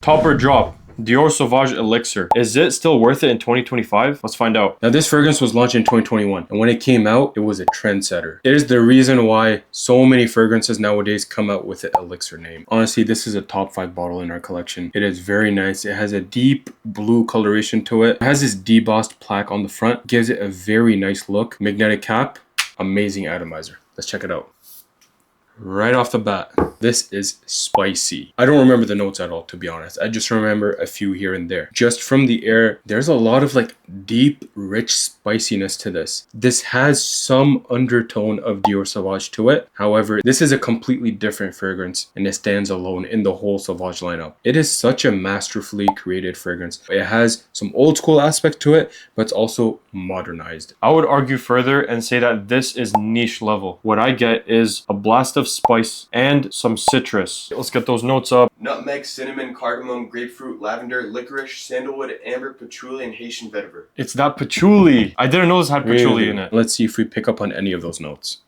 Top or drop? Dior Sauvage Elixir. Is it still worth it in 2025? Let's find out. Now, this fragrance was launched in 2021, and when it came out, it was a trendsetter. It is the reason why so many fragrances nowadays come out with the Elixir name. Honestly, this is a top 5 bottle in our collection. It is very nice. It has a deep blue coloration to it. It has this debossed plaque on the front. Gives it a very nice look. Magnetic cap. Amazing atomizer. Let's check it out. Right off the bat, this is spicy. I don't remember the notes at all, to be honest. I just remember a few here and there. Just from the air, there's a lot of like deep, rich spiciness to this. This has some undertone of Dior Sauvage to it. However, this is a completely different fragrance and it stands alone in the whole Sauvage lineup. It is such a masterfully created fragrance. It has some old school aspect to it, but it's also modernized. I would argue further and say that this is niche level. What I get is a blast of spice and some citrus. Let's get those notes up. Nutmeg, cinnamon, cardamom, grapefruit, lavender, licorice, sandalwood, amber, patchouli, and Haitian vetiver. It's that patchouli. I didn't know this had patchouli in it. Let's see if we pick up on any of those notes.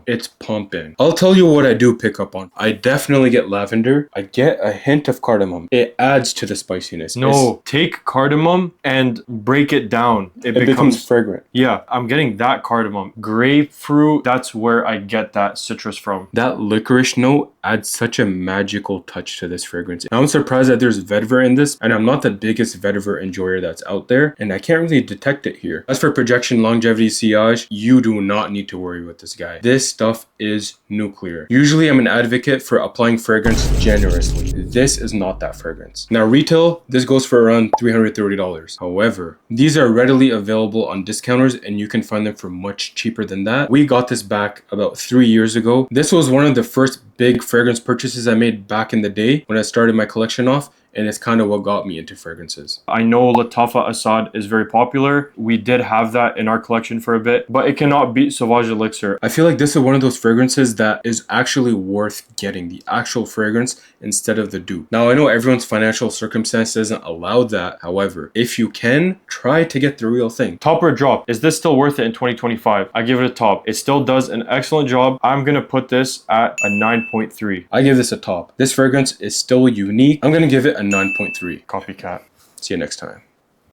It's pumping. I'll tell you what I do pick up on. I definitely get lavender. I get a hint of cardamom. It adds to the spiciness. No, take cardamom and break it down. It becomes fragrant. Yeah, I'm getting that cardamom. Grapefruit, that's where I get that citrus from. That licorice note adds such a magical touch to this fragrance. I'm surprised that there's vetiver in this, and I'm not the biggest vetiver enjoyer that's out there, and I can't really detect it here. As for projection, longevity, sillage, you do not need to worry with this guy. This stuff is nuclear. Usually I'm an advocate for applying fragrance generously. This is not that fragrance. Now retail, this goes for around $330. However, these are readily available on discounters and you can find them for much cheaper than that. We got this back about 3 years ago. This was one of the first big fragrance purchases I made back in the day when I started my collection off. And it's kind of what got me into fragrances. I know Latafa Assad is very popular. We did have that in our collection for a bit, but it cannot beat Sauvage Elixir. I feel like this is one of those fragrances that is actually worth getting, the actual fragrance instead of the dupe. Now, I know everyone's financial circumstance doesn't allow that. However, if you can, try to get the real thing. Top or drop? Is this still worth it in 2025? I give it a top. It still does an excellent job. I'm gonna put this at a 9.3. I give this a top. This fragrance is still unique. I'm gonna give it a 9.3. Copycat. See you next time.